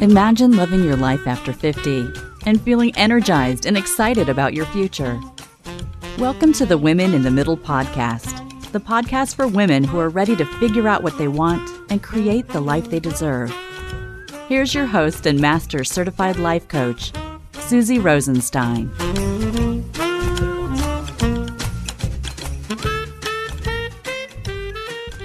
Imagine living your life after 50 and feeling energized and excited about your future. Welcome to the Women in the Middle podcast, the podcast for women who are ready to figure out what they want and create the life they deserve. Here's your host and master certified life coach, Susie Rosenstein.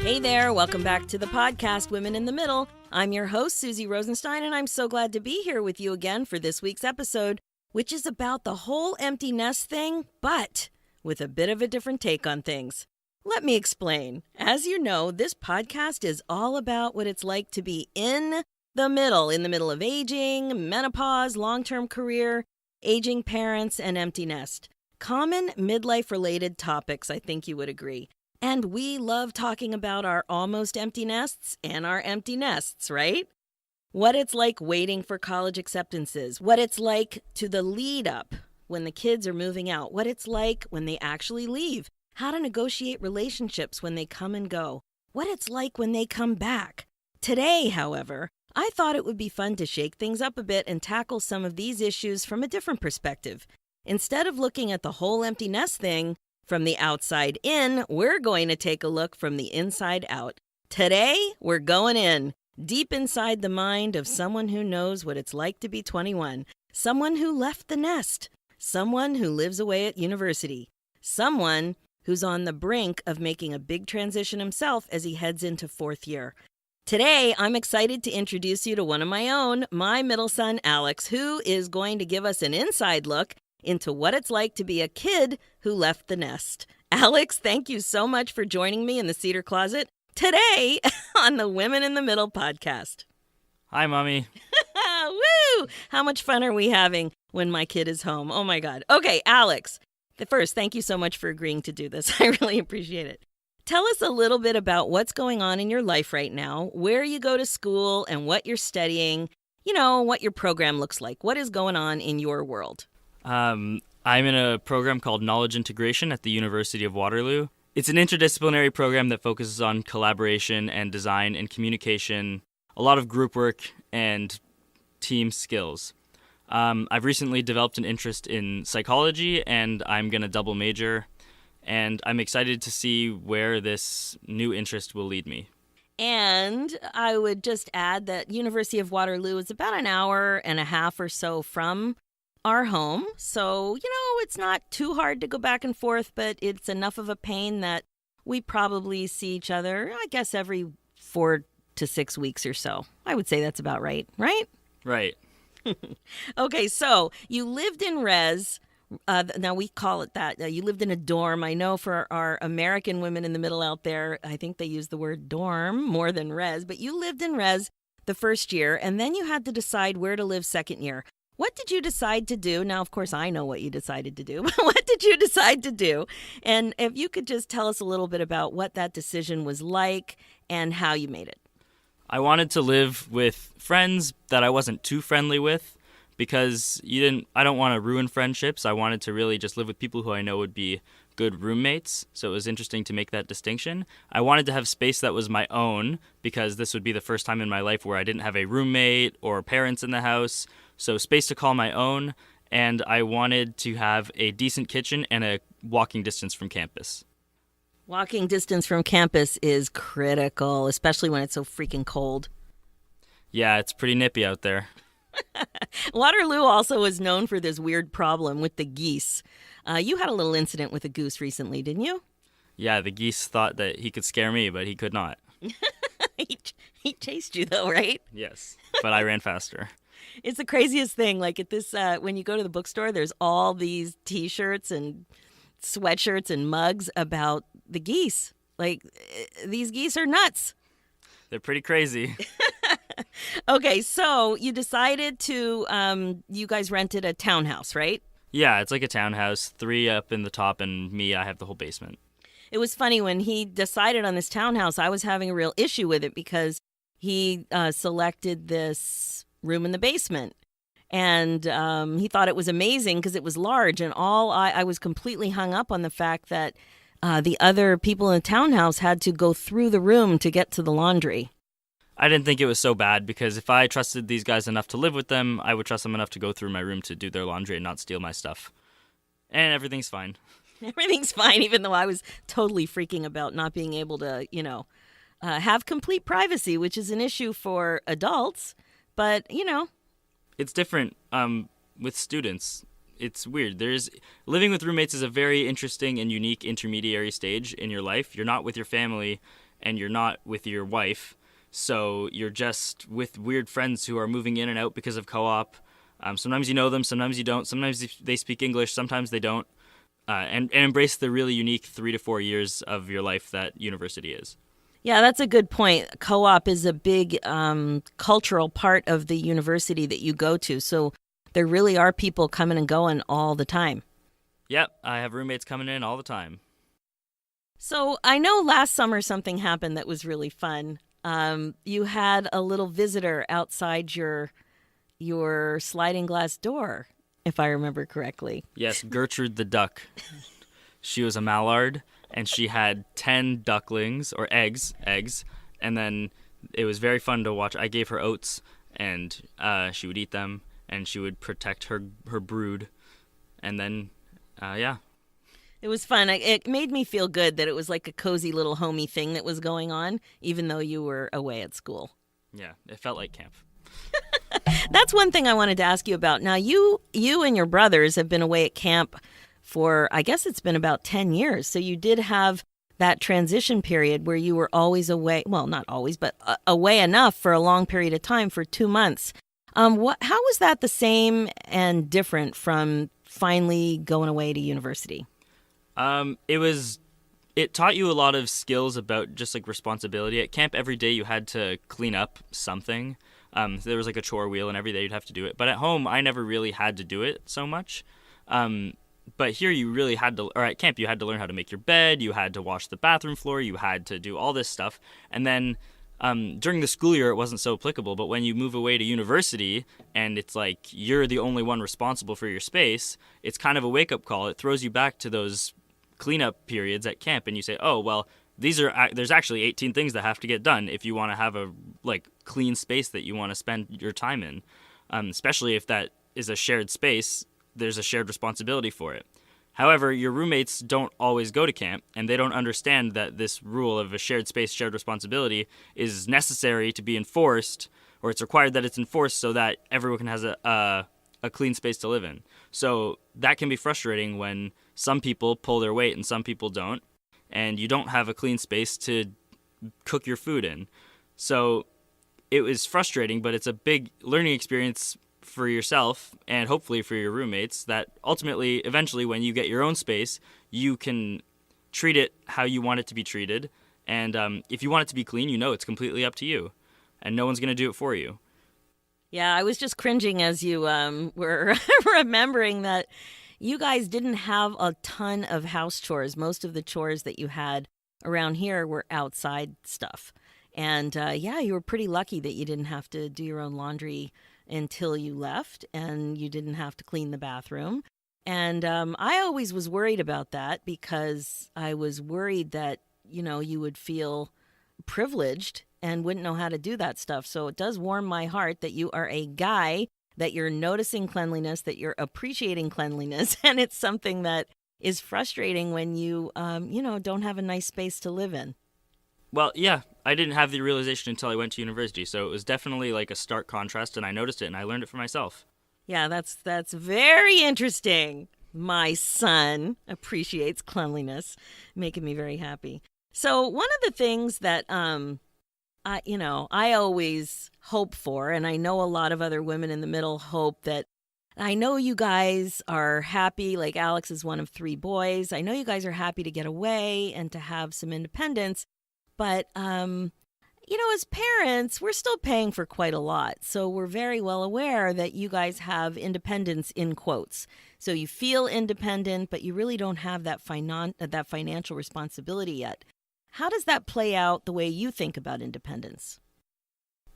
Hey there, welcome back to the podcast, Women in the Middle. I'm your host, Susie Rosenstein, and I'm so glad to be here with you again for this week's episode, which is about the whole empty nest thing, but with a bit of a different take on things. Let me explain. As you know, this podcast is all about what it's like to be in the middle of aging, menopause, long-term career, aging parents, and empty nest. Common midlife-related topics, I think you would agree. And we love talking about our almost empty nests and our empty nests, right? What it's like waiting for college acceptances, what it's like to the lead up when the kids are moving out, what it's like when they actually leave, how to negotiate relationships when they come and go, what it's like when they come back. Today, however, I thought it would be fun to shake things up a bit and tackle some of these issues from a different perspective. Instead of looking at the whole empty nest thing from the outside in, we're going to take a look from the inside out. Today, we're going in, deep inside the mind of someone who knows what it's like to be 21, someone who left the nest, someone who lives away at university, someone who's on the brink of making a big transition himself as he heads into fourth year. Today, I'm excited to introduce you to one of my own, my middle son, Alex, who is going to give us an inside look into what it's like to be a kid who left the nest. Alex, thank you so much for joining me in the Cedar Closet today on the Women in the Middle podcast. Hi, Mommy. Woo! How much fun are we having when my kid is home? Oh, my God. Okay, Alex, first, thank you so much for agreeing to do this. I really appreciate it. Tell us a little bit about what's going on in your life right now, where you go to school and what you're studying, what your program looks like. What is going on in your world? I'm in a program called Knowledge Integration at the University of Waterloo. It's an interdisciplinary program that focuses on collaboration and design and communication, a lot of group work and team skills. I've recently developed an interest in psychology, and I'm going to double major, and I'm excited to see where this new interest will lead me. And I would just add that University of Waterloo is about an hour and a half or so from our home. So, it's not too hard to go back and forth, but it's enough of a pain that we probably see each other, I guess, every 4 to 6 weeks or so. I would say that's about right, right? Right. Okay, so you lived in res. Now we call it that. You lived in a dorm. I know for our American women in the middle out there, I think they use the word dorm more than res, but you lived in res the first year, and then you had to decide where to live second year. What did you decide to do? Now, of course, I know what you decided to do, but what did you decide to do? And if you could just tell us a little bit about what that decision was like and how you made it. I wanted to live with friends that I wasn't too friendly with because I don't want to ruin friendships. I wanted to really just live with people who I know would be good roommates, so it was interesting to make that distinction. I wanted to have space that was my own because this would be the first time in my life where I didn't have a roommate or parents in the house. So space to call my own, and I wanted to have a decent kitchen and a walking distance from campus. Walking distance from campus is critical, especially when it's so freaking cold. Yeah, it's pretty nippy out there. Waterloo also is known for this weird problem with the geese. You had a little incident with a goose recently, didn't you? Yeah, the geese thought that he could scare me, but he could not. He chased you, though, right? Yes, but I ran faster. It's the craziest thing. Like at this, when you go to the bookstore, there's all these T-shirts and sweatshirts and mugs about the geese. Like, these geese are nuts. They're pretty crazy. Okay, so you decided to, you guys rented a townhouse, right? Yeah, it's like a townhouse, 3 up in the top, and me, I have the whole basement. It was funny when he decided on this townhouse, I was having a real issue with it because he selected this room in the basement. And he thought it was amazing because it was large. And I was completely hung up on the fact that the other people in the townhouse had to go through the room to get to the laundry. I didn't think it was so bad because if I trusted these guys enough to live with them, I would trust them enough to go through my room to do their laundry and not steal my stuff. And everything's fine. Everything's fine, even though I was totally freaking about not being able to, have complete privacy, which is an issue for adults. But, It's different with students. It's weird. Living with roommates is a very interesting and unique intermediary stage in your life. You're not with your family and you're not with your wife. So you're just with weird friends who are moving in and out because of co-op. Sometimes you know them, sometimes you don't. Sometimes they speak English, sometimes they don't. And embrace the really unique 3 to 4 years of your life that university is. Yeah, that's a good point. Co-op is a big cultural part of the university that you go to. So there really are people coming and going all the time. Yep, I have roommates coming in all the time. So I know last summer something happened that was really fun. You had a little visitor outside your sliding glass door, if I remember correctly. Yes, Gertrude the duck. She was a mallard, and she had 10 ducklings, or eggs, and then it was very fun to watch. I gave her oats, and she would eat them, and she would protect her brood, and then, yeah. It was fun. It made me feel good that it was like a cozy little homey thing that was going on, even though you were away at school. Yeah, it felt like camp. That's one thing I wanted to ask you about. Now, you and your brothers have been away at camp for, I guess it's been about 10 years. So you did have that transition period where you were always away. Well, not always, but away enough for a long period of time for 2 months. How was that the same and different from finally going away to university? It taught you a lot of skills about just like responsibility. At camp, every day you had to clean up something. There was like a chore wheel, and every day you'd have to do it. But at home, I never really had to do it so much. But here you really had to, or at camp, you had to learn how to make your bed. You had to wash the bathroom floor. You had to do all this stuff. And then during the school year, it wasn't so applicable. But when you move away to university and it's like you're the only one responsible for your space, it's kind of a wake-up call. It throws you back to those cleanup periods at camp, and you say, oh, well, there's actually 18 things that have to get done if you want to have a clean space that you want to spend your time in. Especially if that is a shared space, there's a shared responsibility for it. However, your roommates don't always go to camp, and they don't understand that this rule of a shared space, shared responsibility is necessary to be enforced, or it's required that it's enforced so that everyone has a clean space to live in. So that can be frustrating when some people pull their weight and some people don't, and you don't have a clean space to cook your food in. So it was frustrating, but it's a big learning experience for yourself and hopefully for your roommates that ultimately, eventually, when you get your own space, you can treat it how you want it to be treated. And if you want it to be clean, it's completely up to you, and no one's going to do it for you. Yeah, I was just cringing as you were remembering that you guys didn't have a ton of house chores. Most of the chores that you had around here were outside stuff. And you were pretty lucky that you didn't have to do your own laundry until you left, and you didn't have to clean the bathroom. And I always was worried about that because I was worried that, you would feel privileged and wouldn't know how to do that stuff. So it does warm my heart that you are a guy, that you're noticing cleanliness, that you're appreciating cleanliness. And it's something that is frustrating when you, don't have a nice space to live in. Well, yeah, I didn't have the realization until I went to university. So it was definitely like a stark contrast, and I noticed it and I learned it for myself. Yeah, that's very interesting. My son appreciates cleanliness, making me very happy. So one of the things that I always hope for, and I know a lot of other women in the middle hope that, I know you guys are happy, like Alex is one of 3 boys. I know you guys are happy to get away and to have some independence, but, as parents, we're still paying for quite a lot. So we're very well aware that you guys have independence in quotes. So you feel independent, but you really don't have that financial responsibility yet. How does that play out the way you think about independence?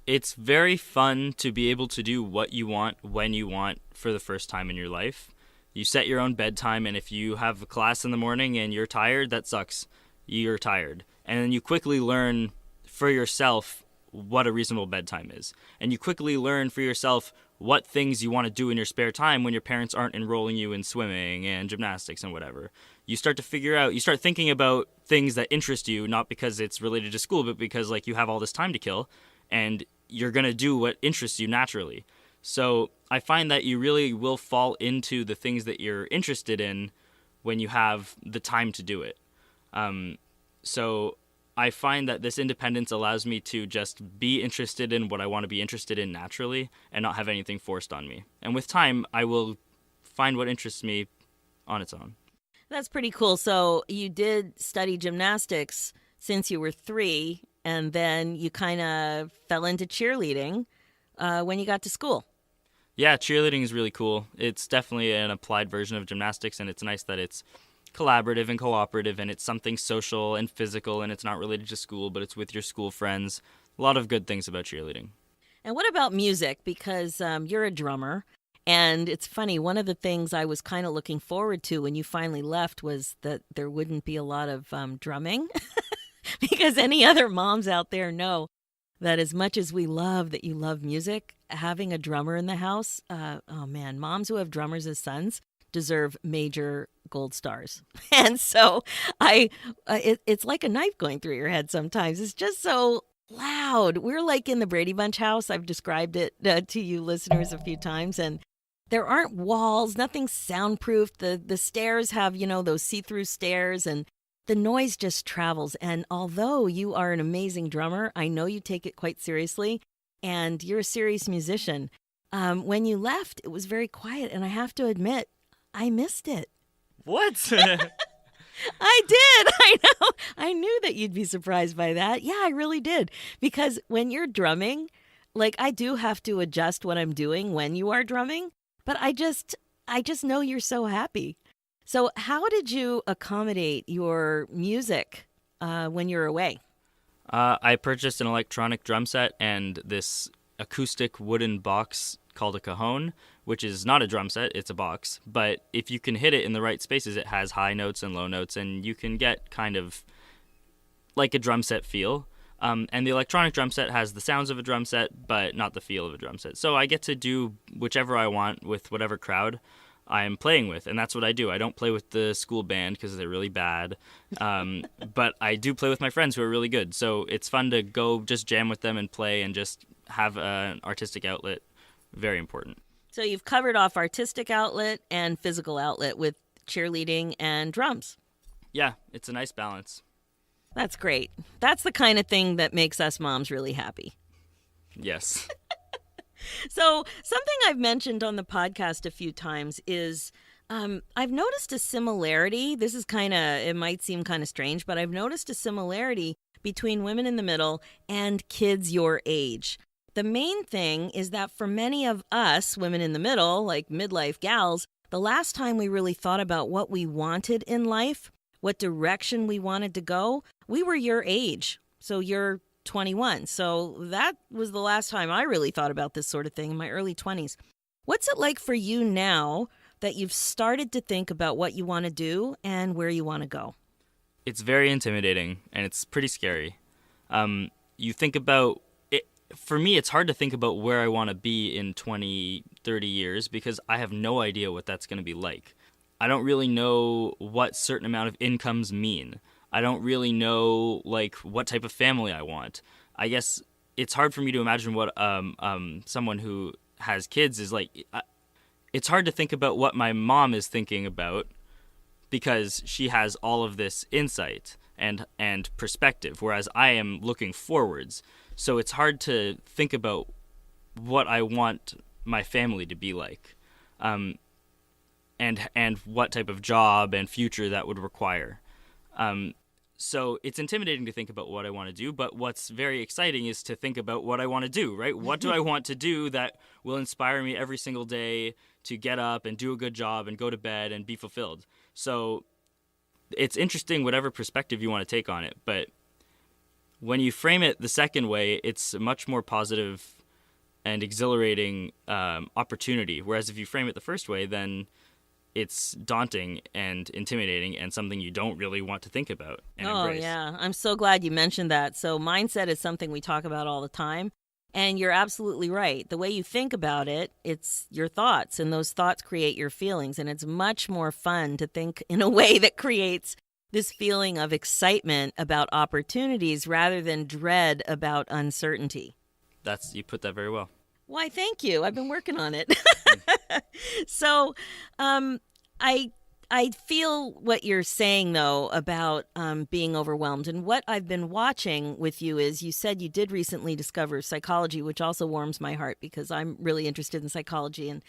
It's very fun to be able to do what you want when you want for the first time in your life. You set your own bedtime, and if you have a class in the morning and you're tired, that sucks. You're tired. And then you quickly learn for yourself what a reasonable bedtime is. And you quickly learn for yourself what things you want to do in your spare time when your parents aren't enrolling you in swimming and gymnastics and whatever. You start thinking about things that interest you, not because it's related to school, but because like you have all this time to kill and you're going to do what interests you naturally. So I find that you really will fall into the things that you're interested in when you have the time to do it. So I find that this independence allows me to just be interested in what I want to be interested in naturally and not have anything forced on me. And with time, I will find what interests me on its own. That's pretty cool. So you did study gymnastics since you were 3, and then you kind of fell into cheerleading when you got to school. Yeah, cheerleading is really cool. It's definitely an applied version of gymnastics, and it's nice that it's collaborative and cooperative, and it's something social and physical, and it's not related to school, but it's with your school friends. A lot of good things about cheerleading. And what about music? Because you're a drummer, and it's funny, one of the things I was kind of looking forward to when you finally left was that there wouldn't be a lot of drumming, because any other moms out there know that as much as we love that you love music, having a drummer in the house, oh man, moms who have drummers as sons deserve major gold stars. And so it's like a knife going through your head sometimes. It's just so loud. We're like in the Brady Bunch house. I've described it to you listeners a few times, and there aren't walls, nothing's soundproof. The stairs have, those see-through stairs, and the noise just travels. And although you are an amazing drummer, I know you take it quite seriously, and you're a serious musician. When you left, it was very quiet, and I have to admit, I missed it. What? I did. I know. I knew that you'd be surprised by that. Yeah, I really did. Because when you're drumming, like I do have to adjust what I'm doing when you are drumming, but I just know you're so happy. So how did you accommodate your music when you're away? I purchased an electronic drum set and this acoustic wooden box called a cajon, which is not a drum set, it's a box. But if you can hit it in the right spaces, it has high notes and low notes, and you can get kind of like a drum set feel. And the electronic drum set has the sounds of a drum set, but not the feel of a drum set. So I get to do whichever I want with whatever crowd I'm playing with, and that's what I do. I don't play with the school band because they're really bad, but I do play with my friends who are really good. So it's fun to go just jam with them and play and just have an artistic outlet. Very important. So you've covered off artistic outlet and physical outlet with cheerleading and drums. Yeah, it's a nice balance. That's great. That's the kind of thing that makes us moms really happy. Yes. So something I've mentioned on the podcast a few times is I've noticed a similarity. This is it might seem kind of strange, but I've noticed a similarity between women in the middle and kids your age. The main thing is that for many of us, women in the middle, like midlife gals, the last time we really thought about what we wanted in life, what direction we wanted to go, we were your age. So you're 21. So that was the last time I really thought about this sort of thing in my early 20s. What's it like for you now that you've started to think about what you want to do and where you want to go? It's very intimidating, and it's pretty scary. You think about it. For me, it's hard to think about where I want to be in 20, 30 years because I have no idea what that's going to be like. I don't really know what certain amount of incomes mean. I don't really know what type of family I want. I guess it's hard for me to imagine what someone who has kids is like. It's hard to think about what my mom is thinking about because she has all of this insight and perspective, whereas I am looking forwards. So it's hard to think about what I want my family to be like, and what type of job and future that would require. So it's intimidating to think about what I want to do, but what's very exciting is to think about what I want to do, right? What do I want to do that will inspire me every single day to get up and do a good job and go to bed and be fulfilled? So it's interesting whatever perspective you want to take on it, but when you frame it the second way, it's a much more positive and exhilarating opportunity, whereas if you frame it the first way, then it's daunting and intimidating and something you don't really want to think about and Oh, embrace. yeah. I'm so glad you mentioned that. So, mindset is something we talk about all the time. And you're absolutely right. The way you think about it, it's your thoughts, and those thoughts create your feelings. And it's much more fun to think in a way that creates this feeling of excitement about opportunities rather than dread about uncertainty. You put that very well. Why, thank you. I've been working on it. So, I I feel what you're saying though about being overwhelmed, and what I've been watching with you is you said you did recently discover psychology, which also warms my heart because I'm really interested in psychology, and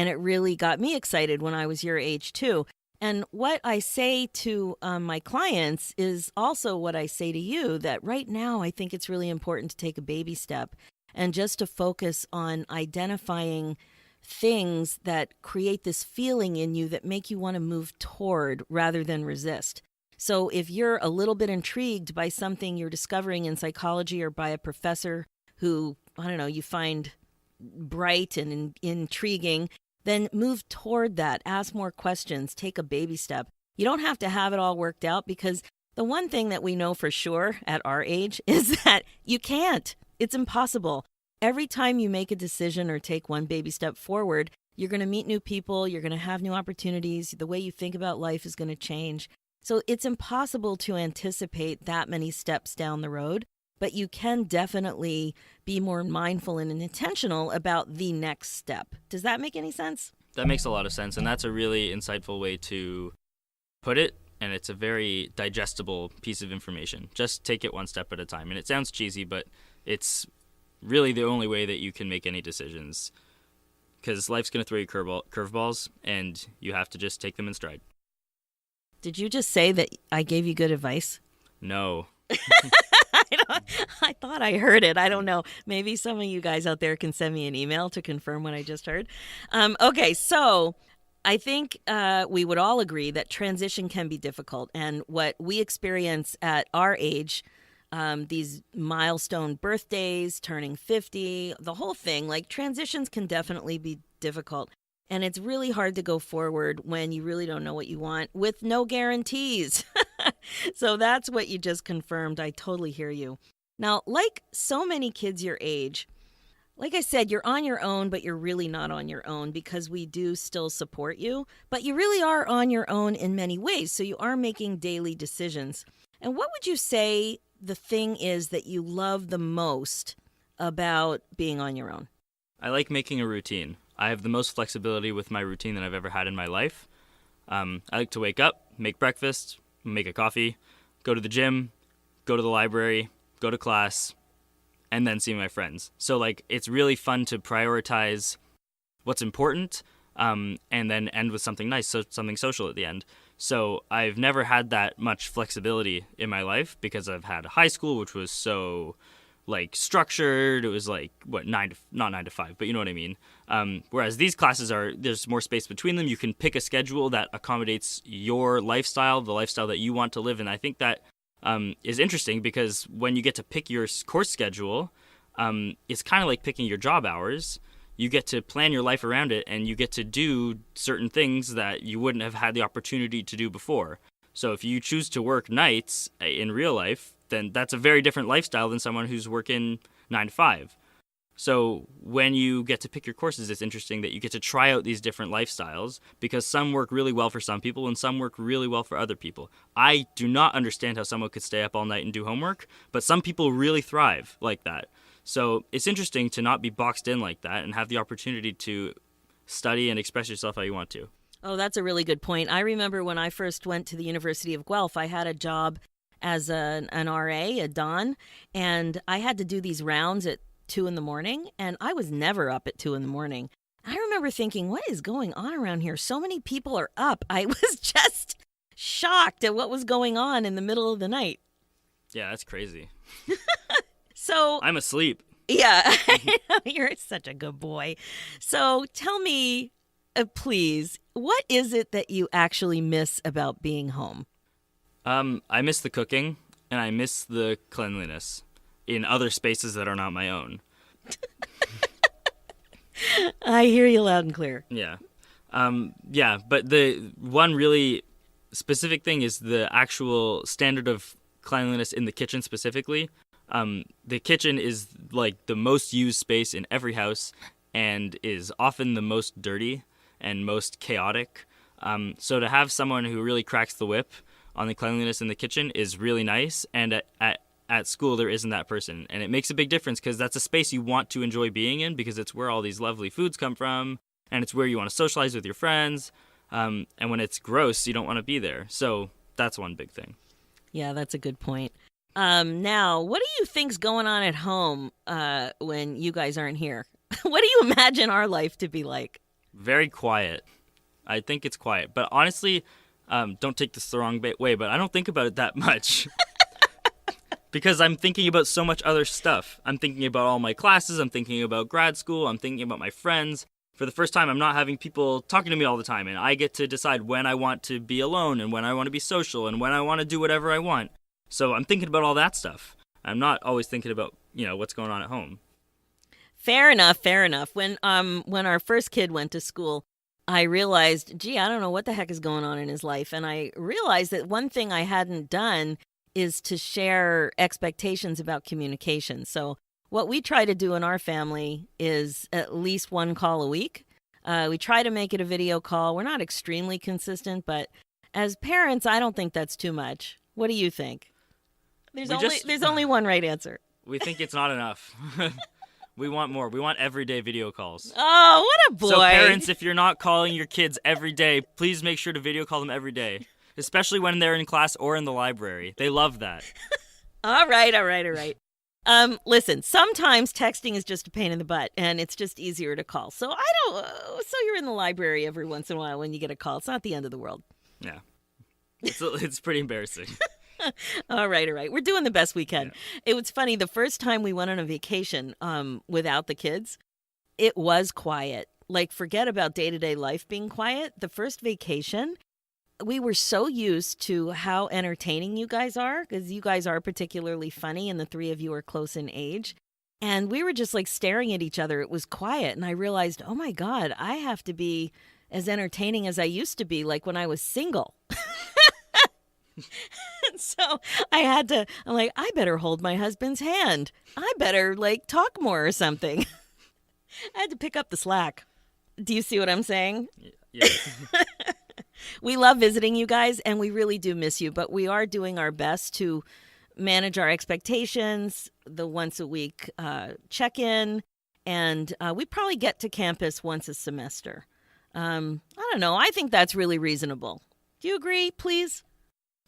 it really got me excited when I was your age too. And what I say to my clients is also what I say to you, that right now I think it's really important to take a baby step and just to focus on identifying things that create this feeling in you that make you want to move toward rather than resist. So if you're a little bit intrigued by something you're discovering in psychology or by a professor who, I don't know, you find bright and intriguing, then move toward that. Ask more questions. Take a baby step. You don't have to have it all worked out, because the one thing that we know for sure at our age is that you can't. It's impossible. Every time you make a decision or take one baby step forward, you're going to meet new people. You're going to have new opportunities. The way you think about life is going to change. So it's impossible to anticipate that many steps down the road, but you can definitely be more mindful and intentional about the next step. Does that make any sense? That makes a lot of sense, and that's a really insightful way to put it, and it's a very digestible piece of information. Just take it one step at a time. And it sounds cheesy, but it's really the only way that you can make any decisions, because life's going to throw you curveballs, and you have to just take them in stride. Did you just say that I gave you good advice? No. I thought I heard it. I don't know. Maybe some of you guys out there can send me an email to confirm what I just heard. Okay, so I think we would all agree that transition can be difficult. And what we experience at our age, these milestone birthdays, turning 50, the whole thing, like transitions can definitely be difficult. And it's really hard to go forward when you really don't know what you want with no guarantees. So that's what you just confirmed. I totally hear you. Now, like so many kids your age, like I said, you're on your own, but you're really not on your own, because we do still support you. But you really are on your own in many ways. So you are making daily decisions. And what would you say the thing is that you love the most about being on your own? I like making a routine. I have the most flexibility with my routine that I've ever had in my life. I like to wake up, make breakfast, make a coffee, go to the gym, go to the library, go to class, and then see my friends. So like, it's really fun to prioritize what's important, and then end with something nice, so something social at the end. So I've never had that much flexibility in my life, because I've had high school, which was so like structured. It was like not 9 to 5, but you know what I mean. Whereas these classes there's more space between them. You can pick a schedule that accommodates your lifestyle, the lifestyle that you want to live. And I think that is interesting, because when you get to pick your course schedule, it's kind of like picking your job hours. You get to plan your life around it, and you get to do certain things that you wouldn't have had the opportunity to do before. So if you choose to work nights in real life, then that's a very different lifestyle than someone who's working 9 to 5. So when you get to pick your courses, it's interesting that you get to try out these different lifestyles, because some work really well for some people and some work really well for other people. I do not understand how someone could stay up all night and do homework, but some people really thrive like that. So it's interesting to not be boxed in like that and have the opportunity to study and express yourself how you want to. Oh, that's a really good point. I remember when I first went to the University of Guelph, I had a job as an RA, a Don, and I had to do these rounds at 2 a.m, and I was never up at 2 a.m. I remember thinking, what is going on around here? So many people are up. I was just shocked at what was going on in the middle of the night. Yeah, that's crazy. So I'm asleep. Yeah, you're such a good boy. So tell me, please, what is it that you actually miss about being home? I miss the cooking, and I miss the cleanliness in other spaces that are not my own. I hear you loud and clear. Yeah. Yeah, but the one really specific thing is the actual standard of cleanliness in the kitchen specifically. The kitchen is like the most used space in every house and is often the most dirty and most chaotic. So to have someone who really cracks the whip on the cleanliness in the kitchen is really nice. And at school, there isn't that person. And it makes a big difference because that's a space you want to enjoy being in because it's where all these lovely foods come from and it's where you want to socialize with your friends. And when it's gross, you don't want to be there. So that's one big thing. Yeah, that's a good point. Now, what do you think's going on at home when you guys aren't here? What do you imagine our life to be like? Very quiet. I think it's quiet. But honestly, don't take this the wrong way, but I don't think about it that much. Because I'm thinking about so much other stuff. I'm thinking about all my classes. I'm thinking about grad school. I'm thinking about my friends. For the first time, I'm not having people talking to me all the time, and I get to decide when I want to be alone and when I want to be social and when I want to do whatever I want. So I'm thinking about all that stuff. I'm not always thinking about, what's going on at home. Fair enough, fair enough. When our first kid went to school, I realized, I don't know what the heck is going on in his life. And I realized that one thing I hadn't done is to share expectations about communication. So what we try to do in our family is at least one call a week. We try to make it a video call. We're not extremely consistent, but as parents, I don't think that's too much. What do you think? There's only one right answer. We think it's not enough. We want more. We want everyday video calls. Oh, what a boy. So parents, if you're not calling your kids every day, please make sure to video call them every day, especially when they're in class or in the library. They love that. All right. Listen, sometimes texting is just a pain in the butt, and it's just easier to call. So so you're in the library every once in a while when you get a call. It's not the end of the world. Yeah. It's pretty embarrassing. All right. We're doing the best we can. Yeah. It was funny. The first time we went on a vacation without the kids, it was quiet. Like, forget about day-to-day life being quiet. The first vacation, we were so used to how entertaining you guys are, because you guys are particularly funny and the three of you are close in age. And we were just like staring at each other. It was quiet. And I realized, oh my God, I have to be as entertaining as I used to be, like when I was single. So I'm like, I better hold my husband's hand. I better talk more or something. I had to pick up the slack. Do you see what I'm saying? Yeah. We love visiting you guys, and we really do miss you, but we are doing our best to manage our expectations, the once a week check-in, and we probably get to campus once a semester. I don't know. I think that's really reasonable. Do you agree, please?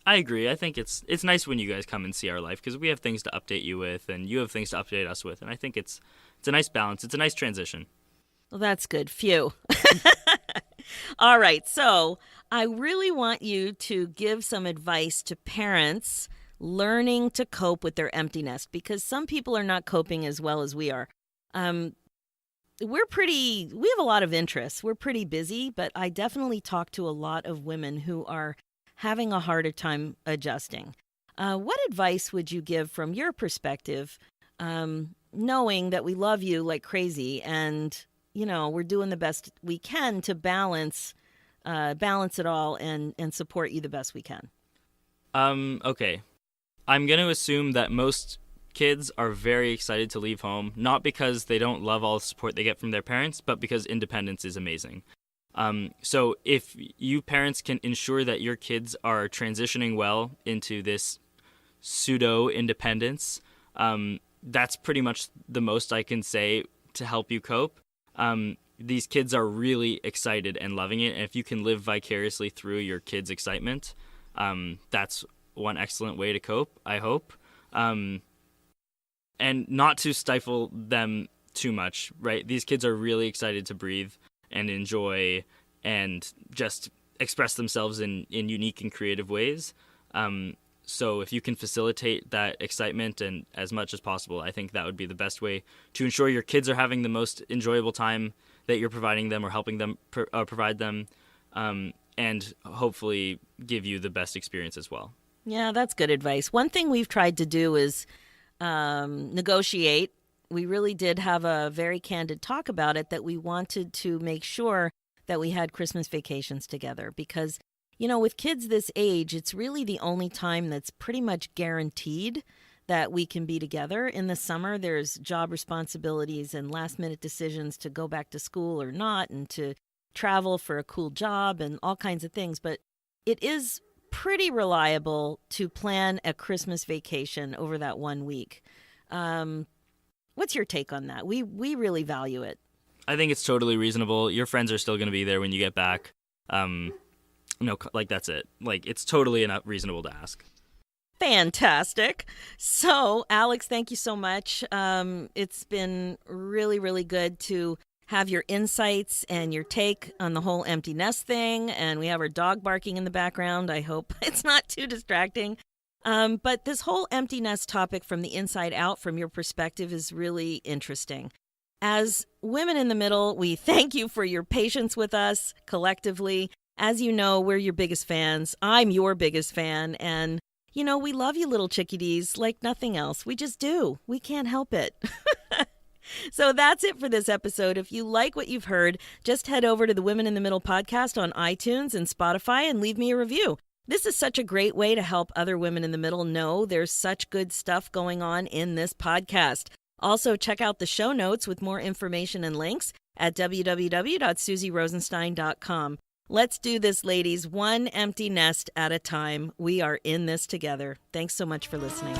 I agree. I think it's nice when you guys come and see our life because we have things to update you with and you have things to update us with. And I think it's a nice balance. It's a nice transition. Well, that's good. Phew. All right. So I really want you to give some advice to parents learning to cope with their empty nest because some people are not coping as well as we are. We have a lot of interests. We're pretty busy, but I definitely talk to a lot of women who are having a harder time adjusting. What advice would you give from your perspective, knowing that we love you like crazy and, we're doing the best we can to balance it all and support you the best we can? Okay. I'm going to assume that most kids are very excited to leave home, not because they don't love all the support they get from their parents, but because independence is amazing. So if you parents can ensure that your kids are transitioning well into this pseudo-independence, that's pretty much the most I can say to help you cope. These kids are really excited and loving it, and if you can live vicariously through your kids' excitement, that's one excellent way to cope, I hope. And not to stifle them too much, right? These kids are really excited to breathe and enjoy and just express themselves in unique and creative ways. So if you can facilitate that excitement and as much as possible, I think that would be the best way to ensure your kids are having the most enjoyable time that you're providing them or helping them provide them, and hopefully give you the best experience as well. Yeah, that's good advice. One thing we've tried to do is negotiate. We really did have a very candid talk about it, that we wanted to make sure that we had Christmas vacations together because, with kids this age, it's really the only time that's pretty much guaranteed that we can be together. In the summer, there's job responsibilities and last-minute decisions to go back to school or not and to travel for a cool job and all kinds of things. But it is pretty reliable to plan a Christmas vacation over that 1 week. What's your take on that? We really value it. I think it's totally reasonable. Your friends are still going to be there when you get back. That's it. It's totally reasonable to ask. Fantastic. So, Alex, thank you so much. It's been really, really good to have your insights and your take on the whole empty nest thing. And we have our dog barking in the background. I hope it's not too distracting. But this whole empty nest topic from the inside out, from your perspective, is really interesting. As women in the middle, we thank you for your patience with us collectively. As you know, we're your biggest fans. I'm your biggest fan. And, we love you little chickadees like nothing else. We just do. We can't help it. So that's it for this episode. If you like what you've heard, just head over to the Women in the Middle podcast on iTunes and Spotify and leave me a review. This is such a great way to help other women in the middle know there's such good stuff going on in this podcast. Also, check out the show notes with more information and links at www.susierosenstein.com. Let's do this, ladies, one empty nest at a time. We are in this together. Thanks so much for listening.